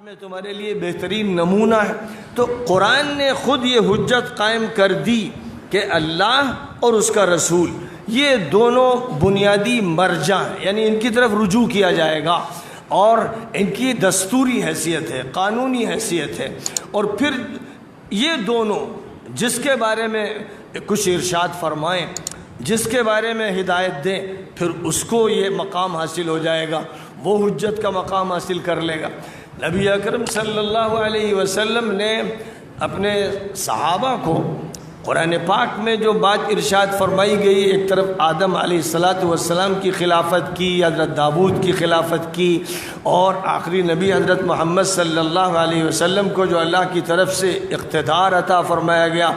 میں تمہارے لیے بہترین نمونہ ہے۔ تو قرآن نے خود یہ حجت قائم کر دی کہ اللہ اور اس کا رسول یہ دونوں بنیادی مرجع ہیں، یعنی ان کی طرف رجوع کیا جائے گا اور ان کی دستوری حیثیت ہے، قانونی حیثیت ہے۔ اور پھر یہ دونوں جس کے بارے میں کچھ ارشاد فرمائیں، جس کے بارے میں ہدایت دیں، پھر اس کو یہ مقام حاصل ہو جائے گا، وہ حجت کا مقام حاصل کر لے گا۔ نبی اکرم صلی اللہ علیہ وسلم نے اپنے صحابہ کو قرآن پاک میں جو بات ارشاد فرمائی گئی، ایک طرف آدم علیہ السلام کی خلافت کی، حضرت داؤد کی خلافت کی، اور آخری نبی حضرت محمد صلی اللہ علیہ وسلم کو جو اللہ کی طرف سے اقتدار عطا فرمایا گیا،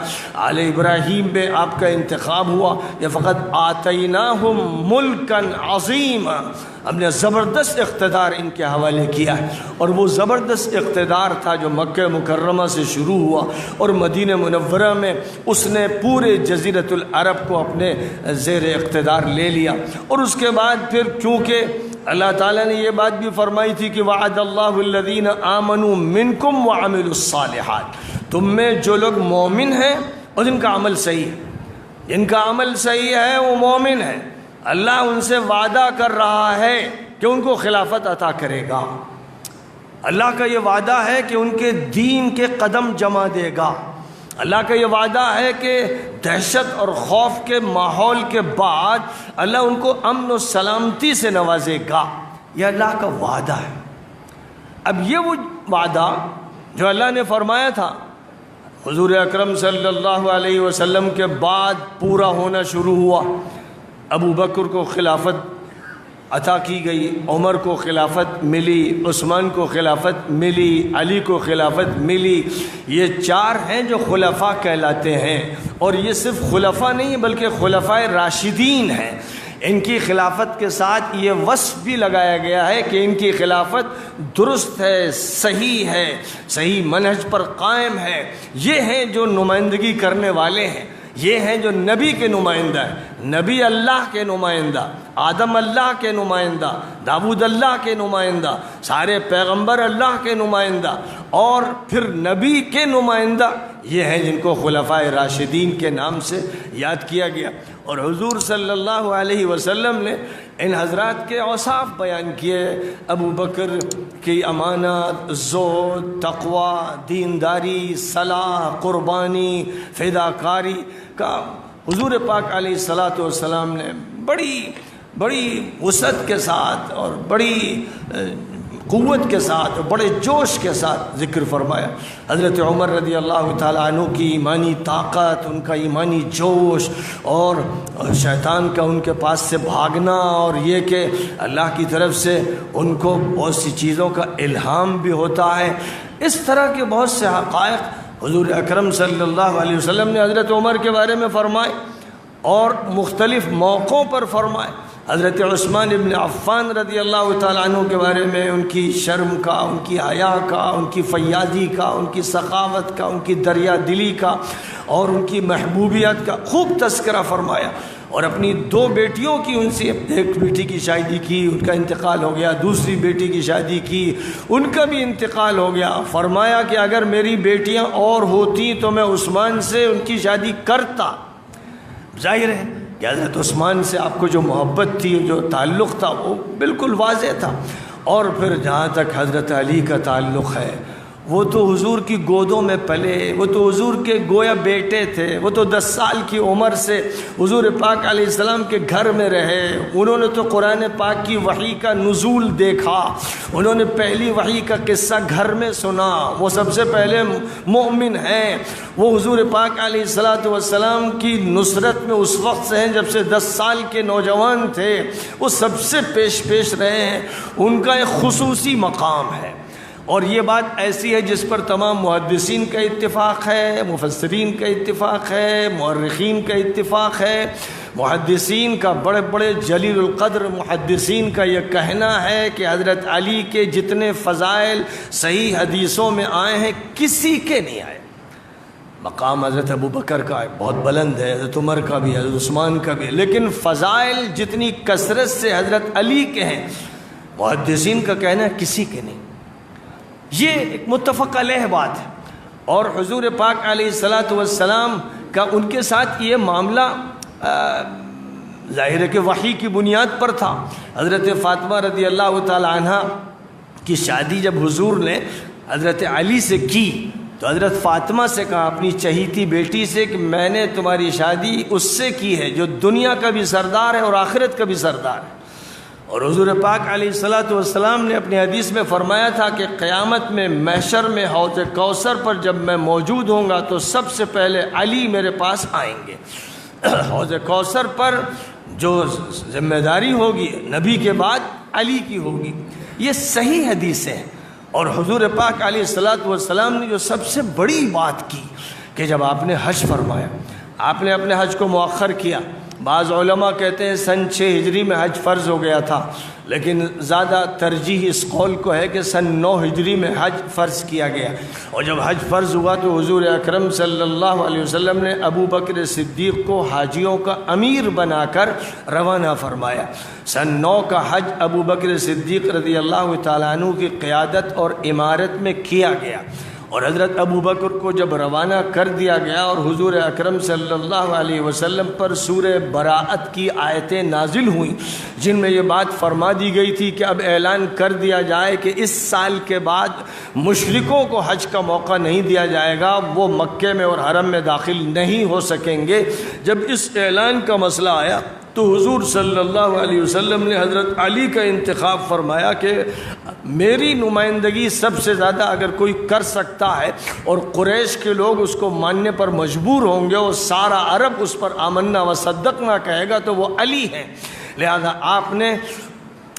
آل ابراہیم میں آپ کا انتخاب ہوا، یہ فقط آتیناہم ملکن عظیما، ہم نے زبردست اقتدار ان کے حوالے کیا ہے۔ اور وہ زبردست اقتدار تھا جو مکہ مکرمہ سے شروع ہوا اور مدینہ منورہ میں اس نے پورے جزیرۃ العرب کو اپنے زیر اقتدار لے لیا۔ اور اس کے بعد پھر چونکہ اللہ تعالیٰ نے یہ بات بھی فرمائی تھی کہ وعد اللہ الذین آمنوا منکم وعملوا الصالحات، تم میں جو لوگ مومن ہیں اور جن کا عمل صحیح ہے، جن کا عمل صحیح ہے وہ مومن ہے، اللہ ان سے وعدہ کر رہا ہے کہ ان کو خلافت عطا کرے گا۔ اللہ کا یہ وعدہ ہے کہ ان کے دین کے قدم جما دے گا۔ اللہ کا یہ وعدہ ہے کہ دہشت اور خوف کے ماحول کے بعد اللہ ان کو امن و سلامتی سے نوازے گا۔ یہ اللہ کا وعدہ ہے۔ اب یہ وہ وعدہ جو اللہ نے فرمایا تھا حضور اکرم صلی اللہ علیہ وسلم کے بعد پورا ہونا شروع ہوا۔ ابو بکر کو خلافت عطا کی گئی، عمر کو خلافت ملی، عثمان کو خلافت ملی، علی کو خلافت ملی۔ یہ چار ہیں جو خلفاء کہلاتے ہیں، اور یہ صرف خلفاء نہیں بلکہ خلفائے راشدین ہیں۔ ان کی خلافت کے ساتھ یہ وصف بھی لگایا گیا ہے کہ ان کی خلافت درست ہے، صحیح ہے، صحیح منہج پر قائم ہے۔ یہ ہیں جو نمائندگی کرنے والے ہیں، یہ ہیں جو نبی کے نمائندہ ہیں، نبی اللہ کے نمائندہ، آدم اللہ کے نمائندہ، داؤد اللہ کے نمائندہ، سارے پیغمبر اللہ کے نمائندہ، اور پھر نبی کے نمائندہ یہ ہیں جن کو خلفائے راشدین کے نام سے یاد کیا گیا۔ اور حضور صلی اللہ علیہ وسلم نے ان حضرات کے اوصاف بیان کیے، ابو بکر کی امانت، زہد، تقوی، دینداری، صلاح، قربانی، فداکاری کا حضور پاک علیہ السلام نے بڑی وسعت کے ساتھ اور بڑی قوت کے ساتھ اور بڑے جوش کے ساتھ ذکر فرمایا۔ حضرت عمر رضی اللہ تعالیٰ عنہ کی ایمانی طاقت، ان کا ایمانی جوش، اور شیطان کا ان کے پاس سے بھاگنا، اور یہ کہ اللہ کی طرف سے ان کو بہت سی چیزوں کا الہام بھی ہوتا ہے۔ اس طرح کے بہت سے حقائق حضور اکرم صلی اللہ علیہ وسلم نے حضرت عمر کے بارے میں فرمائے اور مختلف موقعوں پر فرمائے۔ حضرت عثمان ابن عفان رضی اللہ تعالیٰ عنہ کے بارے میں ان کی شرم کا، ان کی حیا کا، ان کی فیاضی کا، ان کی سخاوت کا، ان کی دریا دلی کا اور ان کی محبوبیت کا خوب تذکرہ فرمایا۔ اور اپنی دو بیٹیوں کی ان سے، ایک بیٹی کی شادی کی، ان کا انتقال ہو گیا، دوسری بیٹی کی شادی کی، ان کا بھی انتقال ہو گیا۔ فرمایا کہ اگر میری بیٹیاں اور ہوتی تو میں عثمان سے ان کی شادی کرتا۔ ظاہر ہے کہ حضرت عثمان سے آپ کو جو محبت تھی، جو تعلق تھا، وہ بالکل واضح تھا۔ اور پھر جہاں تک حضرت علی کا تعلق ہے، وہ تو حضور کی گودوں میں پلے، وہ تو حضور کے گویا بیٹے تھے، وہ تو 10 سال کی عمر سے حضور پاک علیہ السلام کے گھر میں رہے، انہوں نے تو قرآن پاک کی وحی کا نزول دیکھا، انہوں نے پہلی وحی کا قصہ گھر میں سنا، وہ سب سے پہلے مومن ہیں۔ وہ حضور پاک علیہ السلام کی نصرت میں اس وقت سے ہیں جب سے 10 سال کے نوجوان تھے، وہ سب سے پیش رہے ہیں، ان کا ایک خصوصی مقام ہے۔ اور یہ بات ایسی ہے جس پر تمام محدثین کا اتفاق ہے، مفسرین کا اتفاق ہے، مورخین کا اتفاق ہے۔ محدثین کا، بڑے بڑے جلیل القدر محدثین کا یہ کہنا ہے کہ حضرت علی کے جتنے فضائل صحیح حدیثوں میں آئے ہیں کسی کے نہیں آئے۔ مقام حضرت ابو بکر کا بہت بلند ہے، حضرت عمر کا بھی، حضرت عثمان کا بھی، لیکن فضائل جتنی کثرت سے حضرت علی کے ہیں، محدثین کا کہنا ہے کسی کے نہیں۔ یہ ایک متفق علیہ بات ہے۔ اور حضور پاک علیہ الصلاۃ والسلام کا ان کے ساتھ یہ معاملہ ظاہر ہے کہ وحی کی بنیاد پر تھا۔ حضرت فاطمہ رضی اللہ تعالی عنہ کی شادی جب حضور نے حضرت علی سے کی تو حضرت فاطمہ سے کہا اپنی چہیتی بیٹی سے کہ میں نے تمہاری شادی اس سے کی ہے جو دنیا کا بھی سردار ہے اور آخرت کا بھی سردار ہے۔ اور حضور پاک علیہ الصلاۃ والسلام نے اپنی حدیث میں فرمایا تھا کہ قیامت میں محشر میں حوض کوثر پر جب میں موجود ہوں گا تو سب سے پہلے علی میرے پاس آئیں گے۔ حوض کوثر پر جو ذمہ داری ہوگی نبی کے بعد علی کی ہوگی۔ یہ صحیح حدیث ہے۔ اور حضور پاک علیہ الصلاۃ والسلام نے جو سب سے بڑی بات کی کہ جب آپ نے حج فرمایا، آپ نے اپنے حج کو مؤخر کیا۔ بعض علماء کہتے ہیں سن 6 ہجری میں حج فرض ہو گیا تھا، لیکن زیادہ ترجیح اس قول کو ہے کہ سن 9 ہجری میں حج فرض کیا گیا۔ اور جب حج فرض ہوا تو حضور اکرم صلی اللہ علیہ وسلم نے ابو بکر صدیق کو حاجیوں کا امیر بنا کر روانہ فرمایا۔ سن 9 کا حج ابو بکر صدیق رضی اللہ تعالیٰ عنہ کی قیادت اور امارت میں کیا گیا۔ اور حضرت ابو بکر کو جب روانہ کر دیا گیا اور حضور اکرم صلی اللہ علیہ وسلم پر سورہ براءت کی آیتیں نازل ہوئیں جن میں یہ بات فرما دی گئی تھی کہ اب اعلان کر دیا جائے کہ اس سال کے بعد مشرکوں کو حج کا موقع نہیں دیا جائے گا، وہ مکے میں اور حرم میں داخل نہیں ہو سکیں گے۔ جب اس اعلان کا مسئلہ آیا تو حضور صلی اللہ علیہ وسلم نے حضرت علی کا انتخاب فرمایا کہ میری نمائندگی سب سے زیادہ اگر کوئی کر سکتا ہے اور قریش کے لوگ اس کو ماننے پر مجبور ہوں گے اور سارا عرب اس پر آمنا و صدقنا کہے گا تو وہ علی ہیں۔ لہذا آپ نے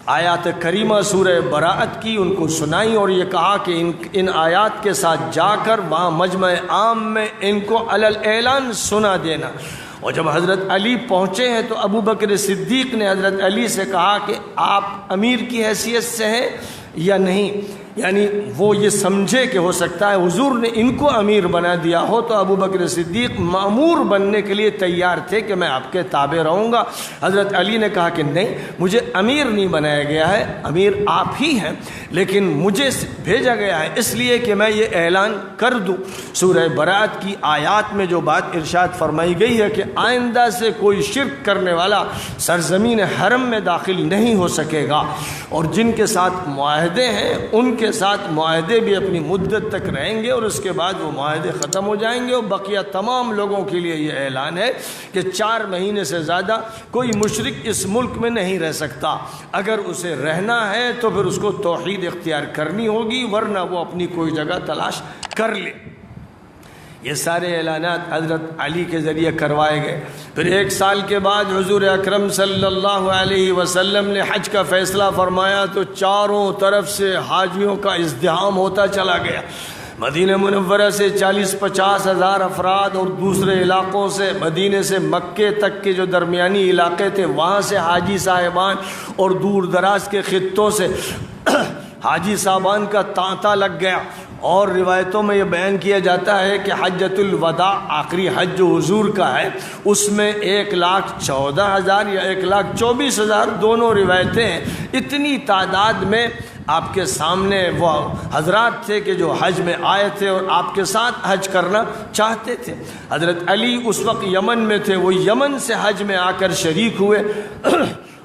آیات کریمہ سورہ براءت کی ان کو سنائی اور یہ کہا کہ ان آیات کے ساتھ جا کر وہاں مجمع عام میں ان کو علی الاعلان سنا دینا۔ اور جب حضرت علی پہنچے ہیں تو ابو بکر صدیق نے حضرت علی سے کہا کہ آپ امیر کی حیثیت سے ہیں یا نہیں، یعنی وہ یہ سمجھے کہ ہو سکتا ہے حضور نے ان کو امیر بنا دیا ہو، تو ابو بکر صدیق مأمور بننے کے لیے تیار تھے کہ میں آپ کے تابع رہوں گا۔ حضرت علی نے کہا کہ نہیں، مجھے امیر نہیں بنایا گیا ہے، امیر آپ ہی ہیں، لیکن مجھے بھیجا گیا ہے اس لیے کہ میں یہ اعلان کر دوں۔ سورہ براءت کی آیات میں جو بات ارشاد فرمائی گئی ہے کہ آئندہ سے کوئی شرک کرنے والا سرزمین حرم میں داخل نہیں ہو سکے گا، اور جن کے ساتھ معاہدے ہیں ان کے ساتھ معاہدے بھی اپنی مدت تک رہیں گے اور اس کے بعد وہ معاہدے ختم ہو جائیں گے۔ اور بقیہ تمام لوگوں کے لیے یہ اعلان ہے کہ 4 مہینے سے زیادہ کوئی مشرک اس ملک میں نہیں رہ سکتا۔ اگر اسے رہنا ہے تو پھر اس کو توحید اختیار کرنی ہوگی، ورنہ وہ اپنی کوئی جگہ تلاش کر لے۔ یہ سارے اعلانات حضرت علی کے ذریعے کروائے گئے۔ پھر 1 سال کے بعد حضور اکرم صلی اللہ علیہ وسلم نے حج کا فیصلہ فرمایا تو چاروں طرف سے حاجیوں کا ازدحام ہوتا چلا گیا۔ مدینہ منورہ سے 40-50 ہزار افراد اور دوسرے علاقوں سے، مدینے سے مکے تک کے جو درمیانی علاقے تھے وہاں سے حاجی صاحبان اور دور دراز کے خطوں سے حاجی صاحبان کا تانتا لگ گیا۔ اور روایتوں میں یہ بیان کیا جاتا ہے کہ حجۃ الوداع آخری حج جو حضور کا ہے اس میں 1,14,000 یا 1,24,000 دونوں روایتیں ہیں۔ اتنی تعداد میں آپ کے سامنے وہ حضرات تھے کہ جو حج میں آئے تھے اور آپ کے ساتھ حج کرنا چاہتے تھے۔ حضرت علی اس وقت یمن میں تھے، وہ یمن سے حج میں آ کر شریک ہوئے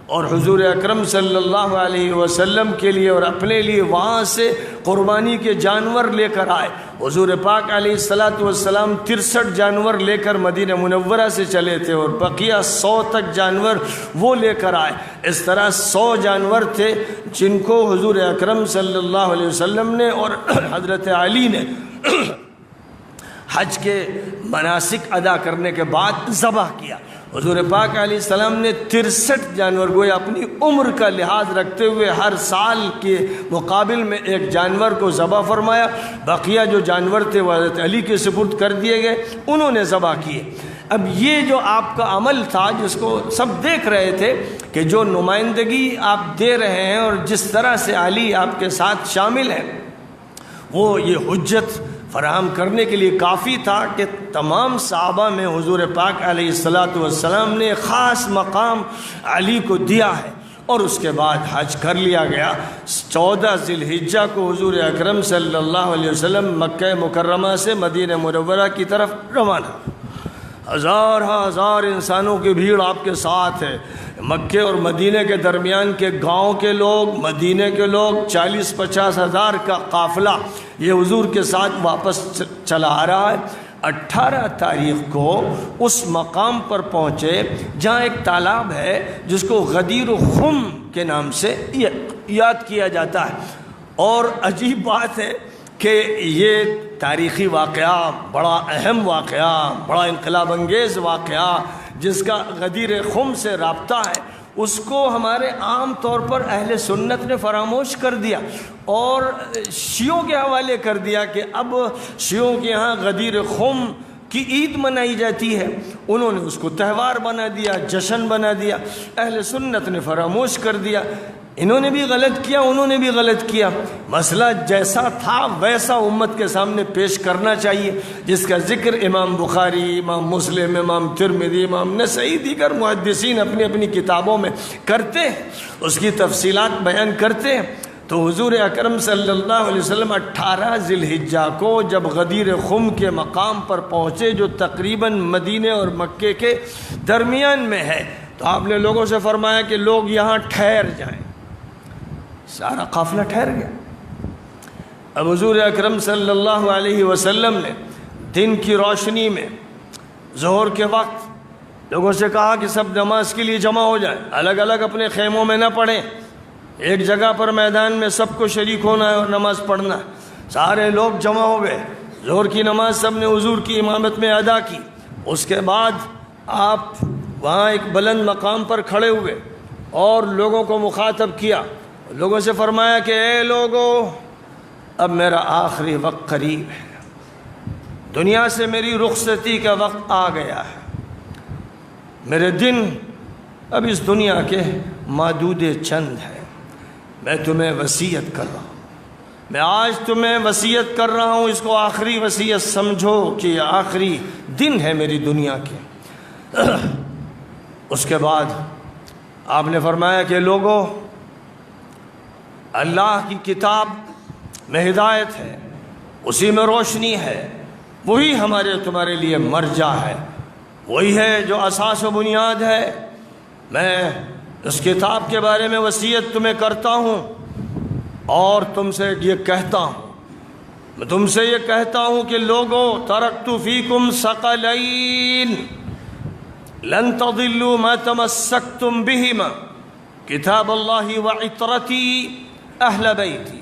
اور حضور اکرم صلی اللہ علیہ وسلم کے لیے اور اپنے لیے وہاں سے قربانی کے جانور لے کر آئے۔ حضور پاک علیہ الصلاۃ والسلام 63 جانور لے کر مدینہ منورہ سے چلے تھے اور بقیہ 100 تک جانور وہ لے کر آئے۔ اس طرح 100 جانور تھے جن کو حضور اکرم صلی اللہ علیہ وسلم نے اور حضرت علی نے حج کے مناسک ادا کرنے کے بعد ذبح کیا۔ حضور پاک علیہ السلام نے 63 جانور گویا اپنی عمر کا لحاظ رکھتے ہوئے ہر سال کے مقابل میں 1 جانور کو ذبح فرمایا۔ بقیہ جو جانور تھے وہ حضرت علی کے سپرد کر دیے گئے، انہوں نے ذبح کیے۔ اب یہ جو آپ کا عمل تھا جس کو سب دیکھ رہے تھے کہ جو نمائندگی آپ دے رہے ہیں اور جس طرح سے علی آپ کے ساتھ شامل ہیں وہ یہ حجت فراہم کرنے کے لیے کافی تھا کہ تمام صحابہ میں حضور پاک علیہ الصلاۃ والسلام نے خاص مقام علی کو دیا ہے۔ اور اس کے بعد حج کر لیا گیا۔ 14 ذی الحجہ کو حضور اکرم صلی اللہ علیہ وسلم مکہ مکرمہ سے مدینہ منورہ کی طرف روانہ۔ ہزار انسانوں کی بھیڑ آپ کے ساتھ ہے۔ مکے اور مدینہ کے درمیان کے گاؤں کے لوگ، مدینہ کے لوگ، 40-50 ہزار کا قافلہ یہ حضور کے ساتھ واپس چلا آ رہا ہے۔ 18 تاریخ کو اس مقام پر پہنچے جہاں ایک تالاب ہے جس کو غدیر خم کے نام سے یاد کیا جاتا ہے۔ اور عجیب بات ہے کہ یہ تاریخی واقعہ، بڑا اہم واقعہ، بڑا انقلاب انگیز واقعہ جس کا غدیر خم سے رابطہ ہے، اس کو ہمارے عام طور پر اہل سنت نے فراموش کر دیا اور شیعوں کے حوالے کر دیا کہ اب شیعوں کے ہاں غدیر خم کی عید منائی جاتی ہے، انہوں نے اس کو تہوار بنا دیا، جشن بنا دیا۔ اہل سنت نے فراموش کر دیا۔ انہوں نے بھی غلط کیا، انہوں نے بھی غلط کیا۔ مسئلہ جیسا تھا ویسا امت کے سامنے پیش کرنا چاہیے، جس کا ذکر امام بخاری، امام مسلم، امام ترمذی، امام نسائی، دیگر محدثین اپنی اپنی کتابوں میں کرتے ہیں، اس کی تفصیلات بیان کرتے ہیں۔ تو حضور اکرم صلی اللہ علیہ وسلم 18 ذی الحجہ کو جب غدیر خم کے مقام پر پہنچے، جو تقریباً مدینہ اور مکے کے درمیان میں ہے، تو آپ نے لوگوں سے فرمایا کہ لوگ یہاں ٹھہر جائیں۔ سارا قافلہ ٹھہر گیا۔ اب حضور اکرم صلی اللہ علیہ وسلم نے دن کی روشنی میں ظہر کے وقت لوگوں سے کہا کہ سب نماز کے لیے جمع ہو جائیں، الگ الگ اپنے خیموں میں نہ پڑھیں، ایک جگہ پر میدان میں سب کو شریک ہونا ہے اور نماز پڑھنا ہے۔ سارے لوگ جمع ہو گئے، ظہر کی نماز سب نے حضور کی امامت میں ادا کی۔ اس کے بعد آپ وہاں ایک بلند مقام پر کھڑے ہوئے اور لوگوں کو مخاطب کیا، لوگوں سے فرمایا کہ اے لوگو، اب میرا آخری وقت قریب ہے، دنیا سے میری رخصتی کا وقت آ گیا ہے، میرے دن اب اس دنیا کے معدود چند ہیں، میں تمہیں وصیت کر رہا ہوں، میں آج تمہیں وصیت کر رہا ہوں، اس کو آخری وصیت سمجھو کہ یہ آخری دن ہے میری دنیا کے۔ اس کے بعد آپ نے فرمایا کہ لوگو، اللہ کی کتاب میں ہدایت ہے، اسی میں روشنی ہے، وہی ہمارے تمہارے لیے مرجع ہے، وہی ہے جو اساس و بنیاد ہے۔ میں اس کتاب کے بارے میں وصیت تمہیں کرتا ہوں اور تم سے یہ کہتا ہوں، میں تم سے یہ کہتا ہوں کہ لوگو، ترکت فیکم ثقلین لن تضلوا ما تمسکتم بہما، کتاب اللہ وعطرتی اہل بیتی۔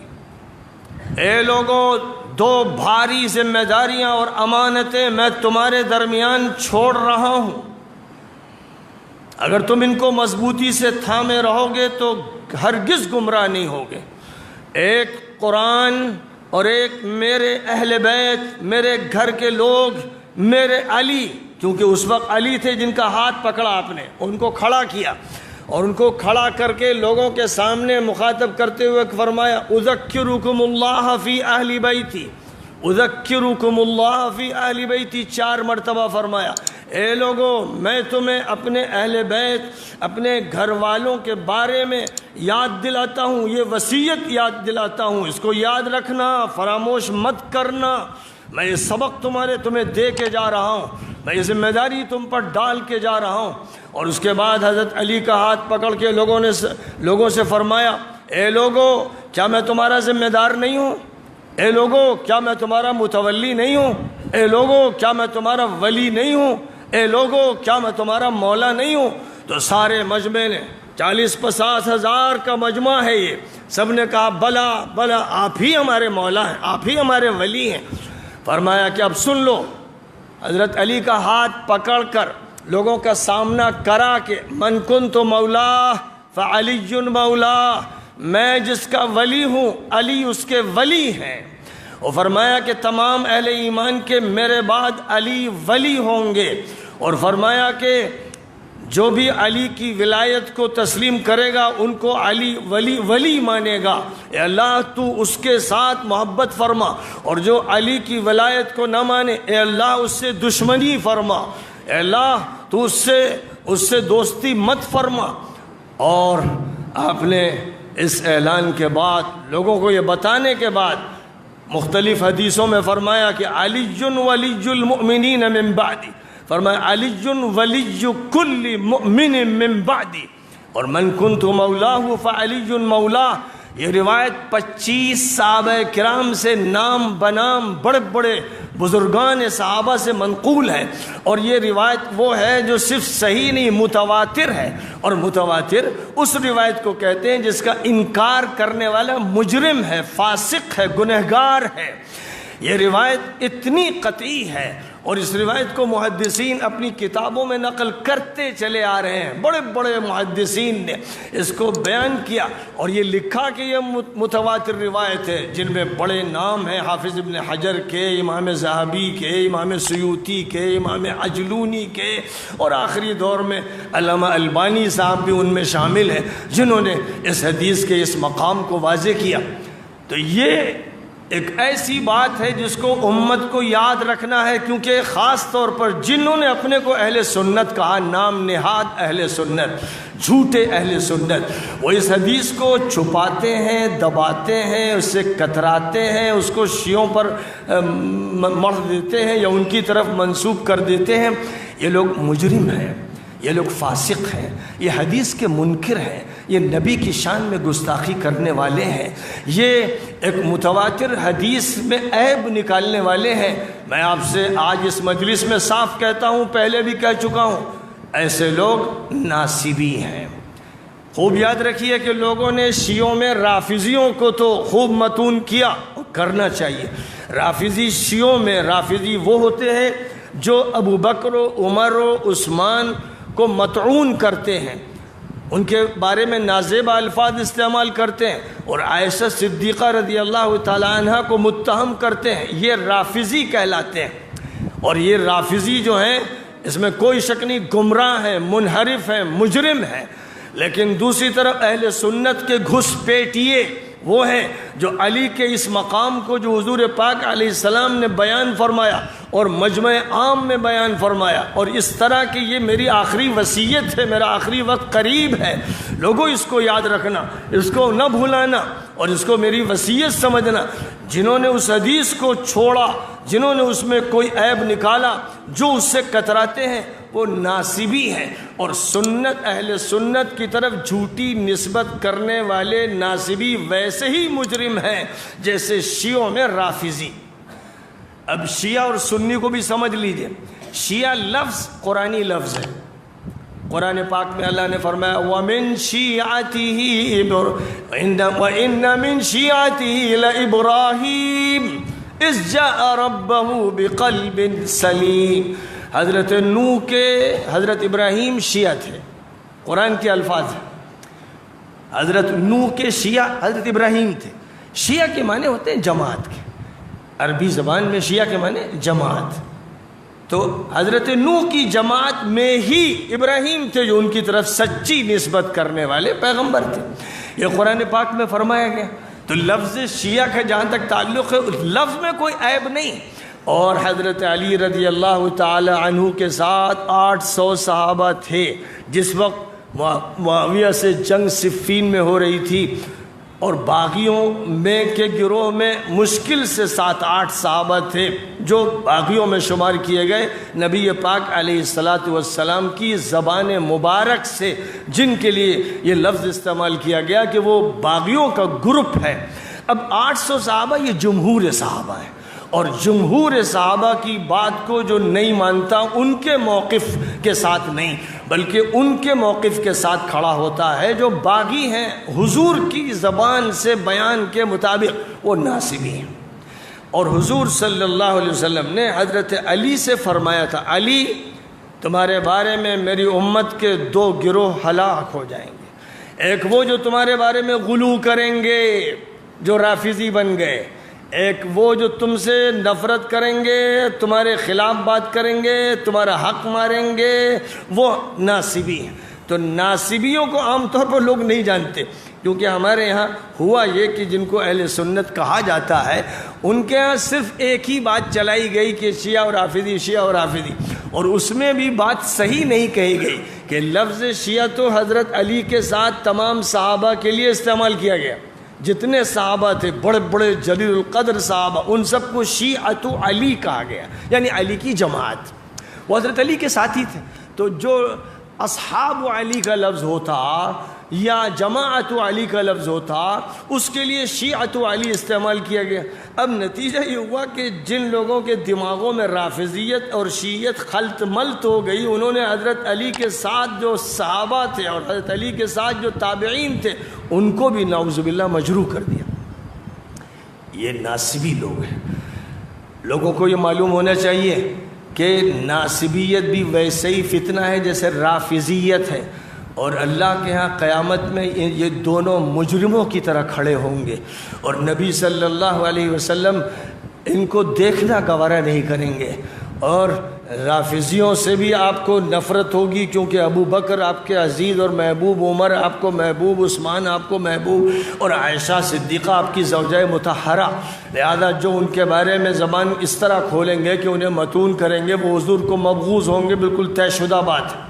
اے لوگوں، دو بھاری ذمہ داریاں اور امانتیں میں تمہارے درمیان چھوڑ رہا ہوں، اگر تم ان کو مضبوطی سے تھامے رہو گے تو ہرگز گمراہ نہیں ہوگے۔ ایک قرآن اور ایک میرے اہل بیت، میرے گھر کے لوگ، میرے علی، کیونکہ اس وقت علی تھے جن کا ہاتھ پکڑا آپ نے، ان کو کھڑا کیا اور ان کو کھڑا کر کے لوگوں کے سامنے مخاطب کرتے ہوئے فرمایا، اذکرکم اللہ فی اہل بیتی، اذکرکم اللہ فی اہل بیتی، 4 مرتبہ فرمایا۔ اے لوگو، میں تمہیں اپنے اہل بیت، اپنے گھر والوں کے بارے میں یاد دلاتا ہوں، یہ وصیت یاد دلاتا ہوں، اس کو یاد رکھنا، فراموش مت کرنا۔ میں یہ سبق تمہیں دے کے جا رہا ہوں، میں یہ ذمہ داری تم پر ڈال کے جا رہا ہوں۔ اور اس کے بعد حضرت علی کا ہاتھ پکڑ کے لوگوں سے فرمایا، اے لوگو، کیا میں تمہارا ذمہ دار نہیں ہوں؟ اے لوگو، کیا میں تمہارا متولی نہیں ہوں؟ اے لوگو، کیا میں تمہارا ولی نہیں ہوں؟ اے لوگو، کیا میں تمہارا مولا نہیں ہوں؟ تو سارے مجمع نے، 40-50 ہزار کا مجمع ہے یہ، سب نے کہا بلا بلا، آپ ہی ہمارے مولا ہیں، آپ ہی ہمارے ولی ہیں۔ فرمایا کہ اب سن لو، حضرت علی کا ہاتھ پکڑ کر لوگوں کا سامنا کرا کہ من کنت مولا فعلی مولا، میں جس کا ولی ہوں علی اس کے ولی ہیں۔ اور فرمایا کہ تمام اہل ایمان کے میرے بعد علی ولی ہوں گے، اور فرمایا کہ جو بھی علی کی ولایت کو تسلیم کرے گا ان کو علی ولی مانے گا۔ اے اللہ، تو اس کے ساتھ محبت فرما، اور جو علی کی ولایت کو نہ مانے اے اللہ اس سے دشمنی فرما، اے اللہ تو اس سے دوستی مت فرما۔ اور آپ نے اس اعلان کے بعد، لوگوں کو یہ بتانے کے بعد، مختلف حدیثوں میں فرمایا کہ علی ولی المؤمنین من بعدی، فرمایا علی ولی کل مؤمن من بعدی، اور من کنت مولاہ فعلی مولاہ۔ یہ روایت 25 صحابہ کرام سے نام بنام بڑے بڑے بزرگان صحابہ سے منقول ہے، اور یہ روایت وہ ہے جو صرف صحیح نہیں متواتر ہے، اور متواتر اس روایت کو کہتے ہیں جس کا انکار کرنے والا مجرم ہے، فاسق ہے، گنہگار ہے۔ یہ روایت اتنی قطعی ہے، اور اس روایت کو محدثین اپنی کتابوں میں نقل کرتے چلے آ رہے ہیں، بڑے بڑے محدثین نے اس کو بیان کیا اور یہ لکھا کہ یہ متواتر روایت ہے، جن میں بڑے نام ہیں حافظ ابن حجر کے، امام ذہبی کے، امام سیوطی کے، امام عجلونی کے، اور آخری دور میں علامہ البانی صاحب بھی ان میں شامل ہیں جنہوں نے اس حدیث کے اس مقام کو واضح کیا۔ تو یہ ایک ایسی بات ہے جس کو امت کو یاد رکھنا ہے، کیونکہ خاص طور پر جنہوں نے اپنے کو اہل سنت کہا، نام نہاد اہل سنت، جھوٹے اہل سنت، وہ اس حدیث کو چھپاتے ہیں، دباتے ہیں، اس سے کتراتے ہیں، اس کو شیعوں پر مڑ دیتے ہیں یا ان کی طرف منسوب کر دیتے ہیں۔ یہ لوگ مجرم ہیں، یہ لوگ فاسق ہیں، یہ حدیث کے منکر ہیں، یہ نبی کی شان میں گستاخی کرنے والے ہیں، یہ ایک متواتر حدیث میں عیب نکالنے والے ہیں۔ میں آپ سے آج اس مجلس میں صاف کہتا ہوں، پہلے بھی کہہ چکا ہوں، ایسے لوگ ناصبی ہیں۔ خوب یاد رکھیے کہ لوگوں نے شیعوں میں رافضیوں کو تو خوب متون کیا، کرنا چاہیے۔ رافضی شیعوں میں رافضی وہ ہوتے ہیں جو ابو بکر و عمر و عثمان کو مطعون کرتے ہیں، ان کے بارے میں نازیبہ الفاظ استعمال کرتے ہیں، اور عائشہ صدیقہ رضی اللہ تعالی عنہ کو متہم کرتے ہیں، یہ رافضی کہلاتے ہیں۔ اور یہ رافضی جو ہیں اس میں کوئی شک نہیں، گمراہ ہیں، منحرف ہیں، مجرم ہیں۔ لیکن دوسری طرف اہل سنت کے گھس پیٹیے وہ ہیں جو علی کے اس مقام کو جو حضور پاک علیہ السلام نے بیان فرمایا اور مجمع عام میں بیان فرمایا، اور اس طرح کہ یہ میری آخری وصیت ہے، میرا آخری وقت قریب ہے، لوگوں اس کو یاد رکھنا، اس کو نہ بھولانا، اور اس کو میری وصیت سمجھنا۔ جنہوں نے اس حدیث کو چھوڑا، جنہوں نے اس میں کوئی عیب نکالا، جو اس سے کتراتے ہیں، وہ ناصبی ہیں، اور سنت اہل سنت کی طرف جھوٹی نسبت کرنے والے ناصبی ویسے ہی مجرم ہیں جیسے شیعوں میں رافضی۔ اب شیعہ اور سنی کو بھی سمجھ لیجئے۔ شیعہ لفظ قرآنی لفظ ہے، قرآن پاک میں اللہ نے فرمایا وَمِن شِيعَتِهِ وَإِنَّ مِن شِيعَتِهِ لَإِبْرَاهِيمَ إِذْ جَاءَ رَبَّهُ بِقَلْبٍ سَلِيمٍ۔ حضرت نوح کے حضرت ابراہیم شیعہ تھے، قرآن کے الفاظ ہیں۔ حضرت نوح کے شیعہ حضرت ابراہیم تھے۔ شیعہ کے معنی ہوتے ہیں جماعت کے، عربی زبان میں شیعہ کے معنی جماعت۔ تو حضرت نوح کی جماعت میں ہی ابراہیم تھے جو ان کی طرف سچی نسبت کرنے والے پیغمبر تھے، یہ قرآن پاک میں فرمایا گیا۔ تو لفظ شیعہ کا جہاں تک تعلق ہے، اس لفظ میں کوئی عیب نہیں۔ اور حضرت علی رضی اللہ تعالی عنہ کے ساتھ 800 صحابہ تھے جس وقت معاویہ سے جنگ صفین میں ہو رہی تھی، اور باغیوں میں کے گروہ میں مشکل سے 7-8 صحابہ تھے جو باغیوں میں شمار کیے گئے نبی پاک علیہ السلام کی زبان مبارک سے، جن کے لیے یہ لفظ استعمال کیا گیا کہ وہ باغیوں کا گروپ ہے۔ اب 800 صحابہ یہ جمہور صحابہ ہیں، اور جمہور صحابہ کی بات کو جو نہیں مانتا ان کے موقف کے ساتھ نہیں، بلکہ ان کے موقف کے ساتھ کھڑا ہوتا ہے جو باغی ہیں، حضور کی زبان سے بیان کے مطابق وہ ناصبی ہیں۔ اور حضور صلی اللہ علیہ وسلم نے حضرت علی سے فرمایا تھا، علی تمہارے بارے میں میری امت کے 2 گروہ ہلاک ہو جائیں گے، ایک وہ جو تمہارے بارے میں غلو کریں گے جو رافضی بن گئے، ایک وہ جو تم سے نفرت کریں گے، تمہارے خلاف بات کریں گے، تمہارا حق ماریں گے، وہ ناصبی ہیں۔ تو ناصبیوں کو عام طور پر لوگ نہیں جانتے، کیونکہ ہمارے یہاں ہوا یہ کہ جن کو اہل سنت کہا جاتا ہے ان کے ہاں صرف ایک ہی بات چلائی گئی کہ شیعہ اور رافضی، شیعہ اور رافضی، اور اس میں بھی بات صحیح نہیں کہی گئی کہ لفظ شیعہ تو حضرت علی کے ساتھ تمام صحابہ کے لیے استعمال کیا گیا، جتنے صحابہ تھے بڑے بڑے جلیل القدر صحابہ ان سب کو شیعۃ علی کہا گیا، یعنی علی کی جماعت، وہ حضرت علی کے ساتھی تھے۔ تو جو اصحاب علی کا لفظ ہوتا یا جماعت علی کا لفظ ہوتا اس کے لیے شیعۃ علی استعمال کیا گیا۔ اب نتیجہ یہ ہوا کہ جن لوگوں کے دماغوں میں رافضیت اور شیعیت خلط ملط ہو گئی، انہوں نے حضرت علی کے ساتھ جو صحابہ تھے اور حضرت علی کے ساتھ جو تابعین تھے ان کو بھی نعوذ باللہ مجروح کر دیا۔ یہ ناسبی لوگ ہیں۔ لوگوں کو یہ معلوم ہونا چاہیے کہ ناسبیت بھی ویسے ہی فتنہ ہے جیسے رافضیت ہے، اور اللہ کے ہاں قیامت میں یہ دونوں مجرموں کی طرح کھڑے ہوں گے، اور نبی صلی اللہ علیہ وسلم ان کو دیکھنا گوارا نہیں کریں گے، اور رافضیوں سے بھی آپ کو نفرت ہوگی کیونکہ ابو بکر آپ کے عزیز اور محبوب، عمر آپ کو محبوب، عثمان آپ کو محبوب، اور عائشہ صدیقہ آپ کی زوجہ مطہرہ، لہذا جو ان کے بارے میں زبان اس طرح کھولیں گے کہ انہیں متون کریں گے وہ حضور کو مبغوض ہوں گے، بالکل طے شدہ بات ہے۔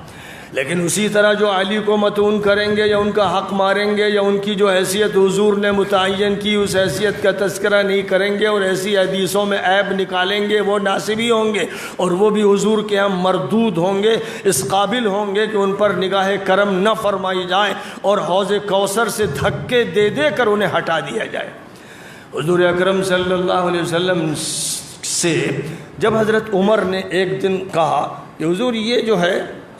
لیکن اسی طرح جو علی کو متون کریں گے یا ان کا حق ماریں گے یا ان کی جو حیثیت حضور نے متعین کی اس حیثیت کا تذکرہ نہیں کریں گے اور ایسی حدیثوں میں عیب نکالیں گے، وہ ناسبی ہوں گے، اور وہ بھی حضور کے ہاں مردود ہوں گے، اس قابل ہوں گے کہ ان پر نگاہ کرم نہ فرمائی جائے اور حوض کوثر سے دھکے دے دے کر انہیں ہٹا دیا جائے۔ حضور اکرم صلی اللہ علیہ وسلم سے جب حضرت عمر نے ایک دن کہا کہ حضور یہ جو ہے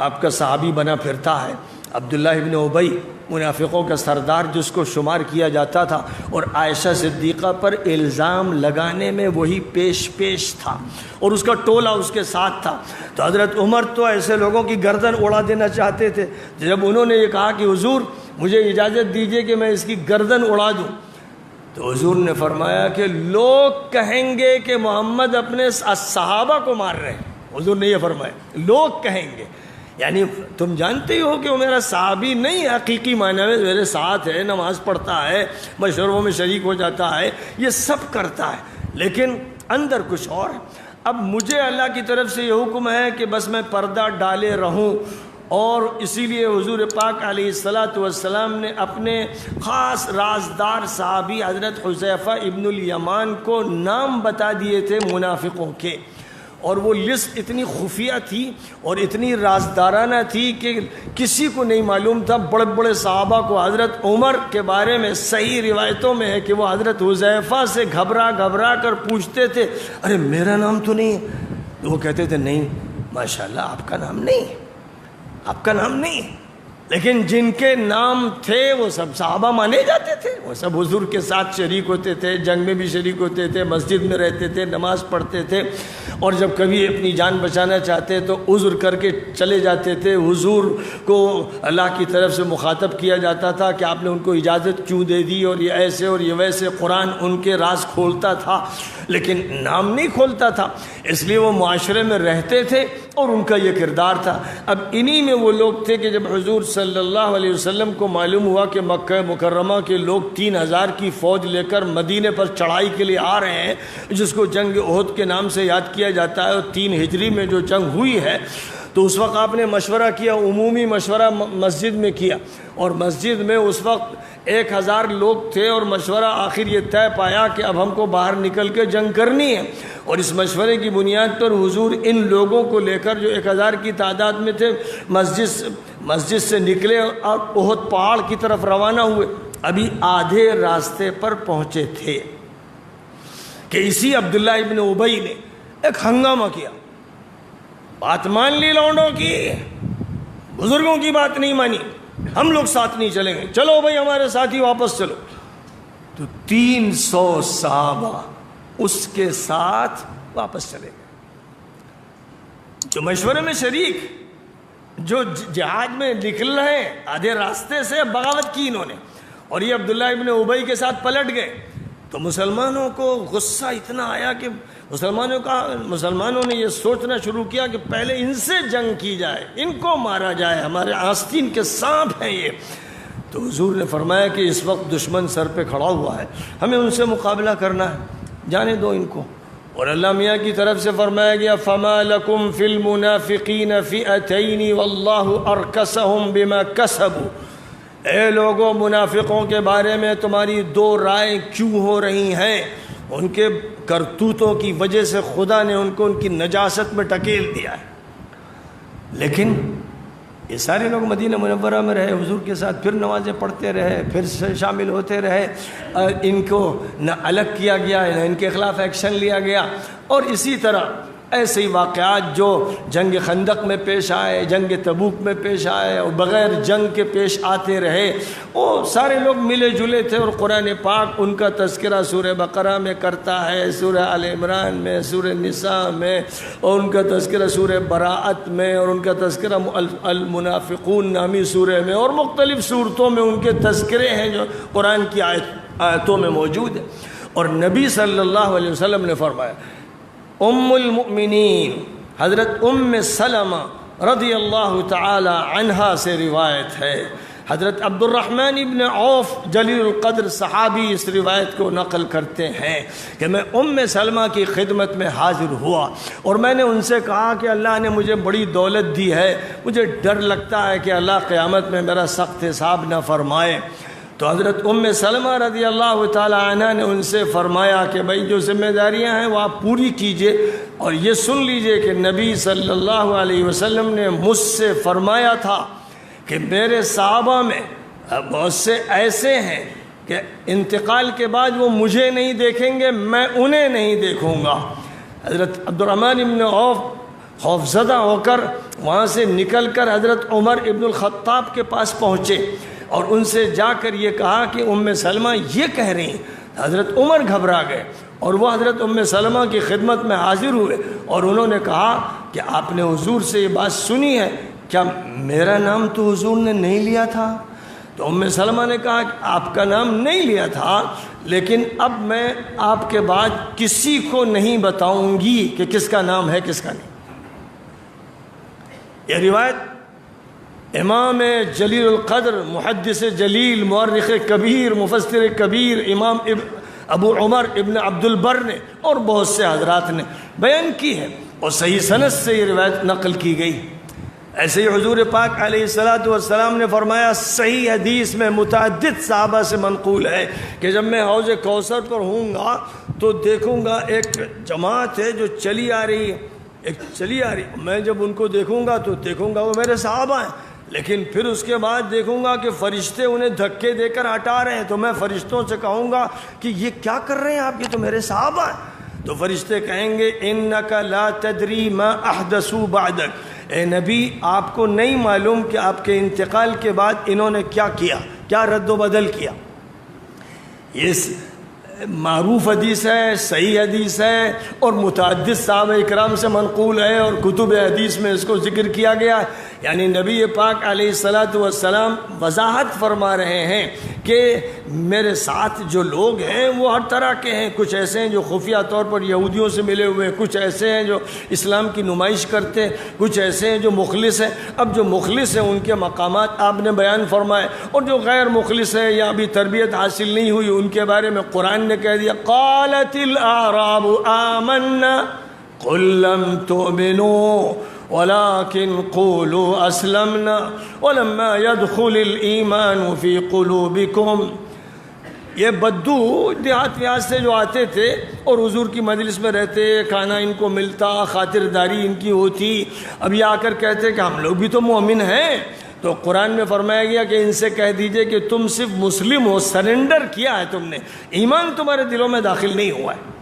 آپ کا صحابی بنا پھرتا ہے عبداللہ ابن ابی، منافقوں کا سردار جس کو شمار کیا جاتا تھا، اور عائشہ صدیقہ پر الزام لگانے میں وہی پیش تھا اور اس کا ٹولہ اس کے ساتھ تھا، تو حضرت عمر تو ایسے لوگوں کی گردن اڑا دینا چاہتے تھے۔ جب انہوں نے یہ کہا کہ حضور مجھے اجازت دیجئے کہ میں اس کی گردن اڑا دوں، تو حضور نے فرمایا کہ لوگ کہیں گے کہ محمد اپنے صحابہ کو مار رہے ہیں۔ حضور نے یہ فرمایا لوگ کہیں گے، یعنی تم جانتے ہو کہ وہ میرا صحابی نہیں، حقیقی معنی میں میرے ساتھ ہے، نماز پڑھتا ہے، مشوروں میں شریک ہو جاتا ہے، یہ سب کرتا ہے، لیکن اندر کچھ اور۔ اب مجھے اللہ کی طرف سے یہ حکم ہے کہ بس میں پردہ ڈالے رہوں، اور اسی لیے حضور پاک علیہ الصلاۃ والسلام نے اپنے خاص رازدار صحابی حضرت حذیفہ ابن الیمان کو نام بتا دیے تھے منافقوں کے، اور وہ لسٹ اتنی خفیہ تھی اور اتنی رازدارانہ تھی کہ کسی کو نہیں معلوم تھا۔ بڑے بڑے صحابہ کو حضرت عمر کے بارے میں صحیح روایتوں میں ہے کہ وہ حضرت حذیفہ سے گھبرا کر پوچھتے تھے ارے میرا نام تو نہیں ہے، تو وہ کہتے تھے نہیں ماشاءاللہ آپ کا نام نہیں، آپ کا نام نہیں، لیکن جن کے نام تھے وہ سب صحابہ مانے جاتے تھے، وہ سب حضور کے ساتھ شریک ہوتے تھے، جنگ میں بھی شریک ہوتے تھے، مسجد میں رہتے تھے، نماز پڑھتے تھے، اور جب کبھی اپنی جان بچانا چاہتے تو عذر کر کے چلے جاتے تھے۔ حضور کو اللہ کی طرف سے مخاطب کیا جاتا تھا کہ آپ نے ان کو اجازت کیوں دے دی، اور یہ ایسے اور یہ ویسے، قرآن ان کے راز کھولتا تھا لیکن نام نہیں کھولتا تھا، اس لیے وہ معاشرے میں رہتے تھے اور ان کا یہ کردار تھا۔ اب انہی میں وہ لوگ تھے کہ جب حضور صلی اللہ علیہ وسلم کو معلوم ہوا کہ مکہ مکرمہ کے لوگ 3000 کی فوج لے کر مدینے پر چڑھائی کے لیے آ رہے ہیں، جس کو جنگ احد کے نام سے یاد کیا جاتا ہے، اور 3 ہجری میں جو جنگ ہوئی ہے، تو اس وقت آپ نے مشورہ کیا، عمومی مشورہ مسجد میں کیا، اور مسجد میں اس وقت 1000 لوگ تھے، اور مشورہ آخر یہ طے پایا کہ اب ہم کو باہر نکل کے جنگ کرنی ہے، اور اس مشورے کی بنیاد پر حضور ان لوگوں کو لے کر جو 1000 کی تعداد میں تھے مسجد سے نکلے اور احد پہاڑ کی طرف روانہ ہوئے۔ ابھی آدھے راستے پر پہنچے تھے کہ اسی عبداللہ ابن ابی نے ایک ہنگامہ کیا، بات مان لی لونڈوں کی، بزرگوں کی بات نہیں مانی، ہم لوگ ساتھ نہیں چلیں گے، چلو بھائی ہمارے ساتھ ہی واپس چلو۔ تو 300 صحابہ اس کے ساتھ واپس چلے گئے، جو مشورے میں شریک، جو جہاد میں نکل رہے ہیں، آدھے راستے سے بغاوت کی انہوں نے، اور یہ عبداللہ ابن ابی کے ساتھ پلٹ گئے۔ تو مسلمانوں کو غصہ اتنا آیا کہ مسلمانوں نے یہ سوچنا شروع کیا کہ پہلے ان سے جنگ کی جائے، ان کو مارا جائے، ہمارے آستین کے سانپ ہیں یہ۔ تو حضور نے فرمایا کہ اس وقت دشمن سر پہ کھڑا ہوا ہے، ہمیں ان سے مقابلہ کرنا ہے، جانے دو ان کو۔ اور اللہ میاں کی طرف سے فرمایا گیا فَمَا لَكُمْ فِي الْمُنَافِقِينَ فِئَتَيْنِ وَاللَّهُ أَرْكَسَهُمْ بِمَا كَسَبُوا، اے لوگوں منافقوں کے بارے میں تمہاری دو رائے کیوں ہو رہی ہیں؟ ان کے کرتوتوں کی وجہ سے خدا نے ان کو ان کی نجاست میں ٹکیل دیا ہے۔ لیکن یہ سارے لوگ مدینہ منورہ میں رہے، حضور کے ساتھ پھر نمازیں پڑھتے رہے، پھر شامل ہوتے رہے، ان کو نہ الگ کیا گیا نہ ان کے خلاف ایکشن لیا گیا، اور اسی طرح ایسے ہی واقعات جو جنگ خندق میں پیش آئے، جنگ تبوک میں پیش آئے اور بغیر جنگ کے پیش آتے رہے، وہ سارے لوگ ملے جلے تھے، اور قرآن پاک ان کا تذکرہ سورہ بقرہ میں کرتا ہے، سورہ آل عمران میں، سورہ نساء میں، اور ان کا تذکرہ سورہ براءت میں، اور ان کا تذکرہ المنافقون نامی سورہ میں، اور مختلف صورتوں میں ان کے تذکرے ہیں جو قرآن کی آیتوں میں موجود ہیں۔ اور نبی صلی اللہ علیہ وسلم نے فرمایا، ام المؤمنین حضرت ام سلمہ رضی اللہ تعالی عنہا سے روایت ہے، حضرت عبد الرحمن ابن عوف جلیل القدر صحابی اس روایت کو نقل کرتے ہیں کہ میں ام سلمہ کی خدمت میں حاضر ہوا، اور میں نے ان سے کہا کہ اللہ نے مجھے بڑی دولت دی ہے، مجھے ڈر لگتا ہے کہ اللہ قیامت میں میرا سخت حساب نہ فرمائے۔ تو حضرت ام سلمہ رضی اللہ تعالی عنہ نے ان سے فرمایا کہ بھائی جو ذمہ داریاں ہیں وہ آپ پوری کیجئے، اور یہ سن لیجئے کہ نبی صلی اللہ علیہ وسلم نے مجھ سے فرمایا تھا کہ میرے صحابہ میں بہت سے ایسے ہیں کہ انتقال کے بعد وہ مجھے نہیں دیکھیں گے، میں انہیں نہیں دیکھوں گا۔ حضرت عبد الرحمن ابن عوف خوفزدہ ہو کر وہاں سے نکل کر حضرت عمر ابن الخطاب کے پاس پہنچے، اور ان سے جا کر یہ کہا کہ ام سلمہ یہ کہہ رہی ہیں۔ حضرت عمر گھبرا گئے، اور وہ حضرت ام سلمہ کی خدمت میں حاضر ہوئے، اور انہوں نے کہا کہ آپ نے حضور سے یہ بات سنی ہے، کیا میرا نام تو حضور نے نہیں لیا تھا؟ تو ام سلمہ نے کہا کہ آپ کا نام نہیں لیا تھا، لیکن اب میں آپ کے بعد کسی کو نہیں بتاؤں گی کہ کس کا نام ہے کس کا نہیں۔ یہ روایت امام جلیل القدر، محدث جلیل، مورخ کبیر، مفسر کبیر امام ابو عمر ابن عبد البر نے اور بہت سے حضرات نے بیان کی ہے، اور صحیح سند سے یہ روایت نقل کی گئی۔ ایسے ہی حضور پاک علیہ الصلاۃ والسلام نے فرمایا، صحیح حدیث میں متعدد صحابہ سے منقول ہے کہ جب میں حوض کوثر پر ہوں گا تو دیکھوں گا ایک جماعت ہے جو چلی آ رہی ہے، میں جب ان کو دیکھوں گا تو دیکھوں گا وہ میرے صحابہ ہیں، لیکن پھر اس کے بعد دیکھوں گا کہ فرشتے انہیں دھکے دے کر ہٹا رہے ہیں، تو میں فرشتوں سے کہوں گا کہ یہ کیا کر رہے ہیں آپ، یہ تو میرے صحابہ ہیں۔ تو فرشتے کہیں گے انک لا تدری ما احدثوا بعدک، اے نبی آپ کو نہیں معلوم کہ آپ کے انتقال کے بعد انہوں نے کیا کیا، کیا رد و بدل کیا۔ یہ معروف حدیث ہے، صحیح حدیث ہے، اور متعدد صحابہ اکرام سے منقول ہے، اور کتب حدیث میں اس کو ذکر کیا گیا ہے۔ یعنی نبی پاک علیہ الصلاۃ والسلام وضاحت فرما رہے ہیں کہ میرے ساتھ جو لوگ ہیں وہ ہر طرح کے ہیں، کچھ ایسے ہیں جو خفیہ طور پر یہودیوں سے ملے ہوئے ہیں، کچھ ایسے ہیں جو اسلام کی نمائش کرتے ہیں، کچھ ایسے ہیں جو مخلص ہیں۔ اب جو مخلص ہیں ان کے مقامات آپ نے بیان فرمائے، اور جو غیر مخلص ہیں یا ابھی تربیت حاصل نہیں ہوئی ان کے بارے میں قرآن نے کہہ دیا قالت الاعراب آمنا قل لم تؤمنوا ولكن قولوا اسلمنا ولما يدخل الايمان في قلوبكم۔ یہ بدو دیہات ویات سے جو آتے تھے اور حضور کی مجلس میں رہتے، کھانا ان کو ملتا، خاطرداری ان کی ہوتی، اب یہ آ کر کہتے کہ ہم لوگ بھی تو مومن ہیں، تو قرآن میں فرمایا گیا کہ ان سے کہہ دیجئے کہ تم صرف مسلم ہو، سرنڈر کیا ہے تم نے، ایمان تمہارے دلوں میں داخل نہیں ہوا ہے۔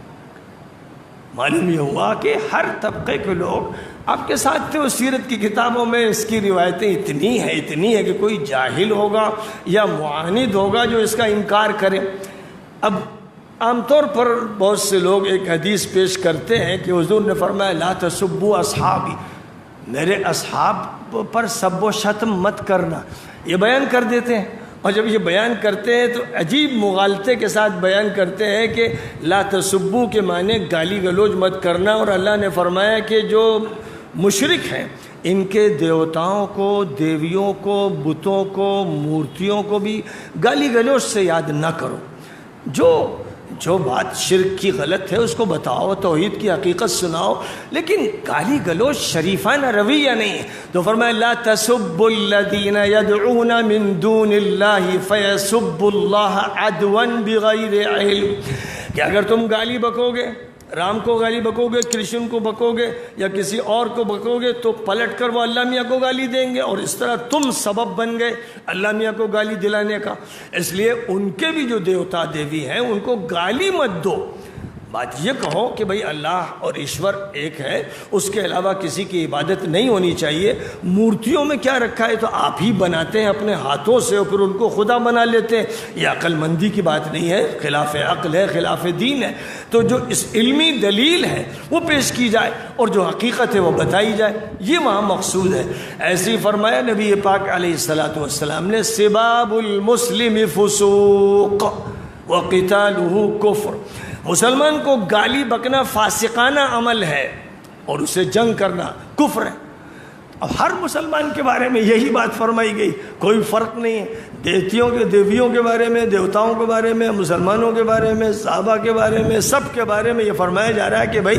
معلوم یہ ہوا کہ ہر طبقے کے لوگ آپ کے ساتھ تھے۔ سیرت کی کتابوں میں اس کی روایتیں اتنی ہے کہ کوئی جاہل ہوگا یا معاند ہوگا جو اس کا انکار کرے۔ اب عام طور پر بہت سے لوگ ایک حدیث پیش کرتے ہیں کہ حضور نے فرمایا لا تسبوا اصحابی، میرے اصحاب پر سب و شتم مت کرنا، یہ بیان کر دیتے ہیں، اور جب یہ بیان کرتے ہیں تو عجیب مغالطے کے ساتھ بیان کرتے ہیں کہ لا تسبو کے معنی گالی گلوچ مت کرنا، اور اللہ نے فرمایا کہ جو مشرک ہیں ان کے دیوتاؤں کو، دیویوں کو، بتوں کو، مورتیوں کو بھی گالی گلوچ سے یاد نہ کرو۔ جو بات شرک کی غلط ہے اس کو بتاؤ، توحید کی حقیقت سناؤ، لیکن گالی گلوچ شریفانہ رویہ نہیں۔ تو فرمایا لا تسبوا الذین یدعون من دون اللہ فیسبوا اللہ عدوا بغیر علم، کہ اگر تم گالی بکو گے، رام کو گالی بکو گے، کرشن کو بکو گے یا کسی اور کو بکو گے، تو پلٹ کر وہ اللہ میاں کو گالی دیں گے، اور اس طرح تم سبب بن گئے اللہ میاں کو گالی دلانے کا۔ اس لیے ان کے بھی جو دیوتا دیوی ہیں ان کو گالی مت دو، بات یہ کہو کہ بھئی اللہ اور ایشور ایک ہے، اس کے علاوہ کسی کی عبادت نہیں ہونی چاہیے۔ مورتیوں میں کیا رکھا ہے تو آپ ہی بناتے ہیں اپنے ہاتھوں سے اور پھر ان کو خدا بنا لیتے ہیں، یہ عقل مندی کی بات نہیں ہے، خلاف عقل ہے، خلاف دین ہے۔ تو جو اس علمی دلیل ہے وہ پیش کی جائے اور جو حقیقت ہے وہ بتائی جائے، یہ وہاں مقصود ہے۔ ایسے ہی فرمایا نبی پاک علیہ السلام نے سباب المسلم فسوق وقتالہ کفر، مسلمان کو گالی بکنا فاسقانہ عمل ہے اور اسے جنگ کرنا کفر ہے۔ اب ہر مسلمان کے بارے میں یہی بات فرمائی گئی، کوئی فرق نہیں ہے، دیویوں کے بارے میں، دیوتاؤں کے بارے میں، مسلمانوں کے بارے میں، صحابہ کے بارے میں، سب کے بارے میں یہ فرمایا جا رہا ہے کہ بھائی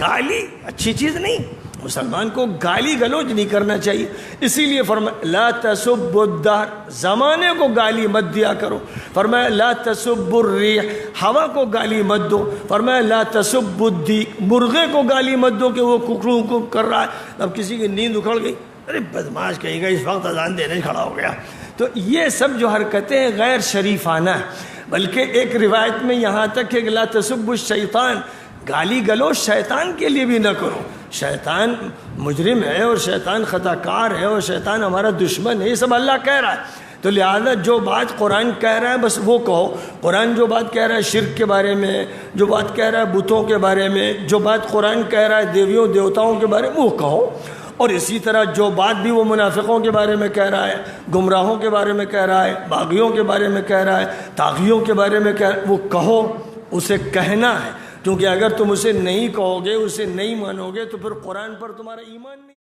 گالی اچھی چیز نہیں، مسلمان کو گالی گلوچ نہیں کرنا چاہیے۔ اسی لیے فرمایا لا تسبوا الدہر، زمانے کو گالی مت دیا کرو۔ فرمایا لا تسبوا الریح، ہوا کو گالی مت دو۔ فرمایا لا تسبوا الدیک، مرغے کو گالی مت دو کہ وہ ککڑوں کو کر رہا ہے۔ اب کسی کی نیند اکھڑ گئی، ارے بدماش کہیں گا اس وقت اذان دینے کھڑا ہو گیا، تو یہ سب جو حرکتیں غیر شریفانہ ہیں۔ بلکہ ایک روایت میں یہاں تک کہ لا تسبوا الشیطان، گالی گلوچ شیطان کے لیے بھی نہ کرو، شیطان مجرم ہے اور شیطان خطا کار ہے اور شیطان ہمارا دشمن ہے، یہ سب اللہ کہہ رہا ہے۔ تو لہذا جو بات قرآن کہہ رہا ہے بس وہ کہو۔ قرآن جو بات کہہ رہا ہے شرک کے بارے میں، جو بات کہہ رہا ہے بتوں کے بارے میں، جو بات قرآن کہہ رہا ہے دیویوں دیوتاؤں کے بارے میں وہ کہو، اور اسی طرح جو بات بھی وہ منافقوں کے بارے میں کہہ رہا ہے، گمراہوں کے بارے میں کہہ رہا ہے، باغیوں کے بارے میں کہہ رہا ہے، طاغیوں کے بارے میں کہہ رہا ہے، وہ کہو، اسے کہنا ہے، کیونکہ اگر تم اسے نہیں کہو گے، اسے نہیں مانو گے تو پھر قرآن پر تمہارا ایمان نہیں۔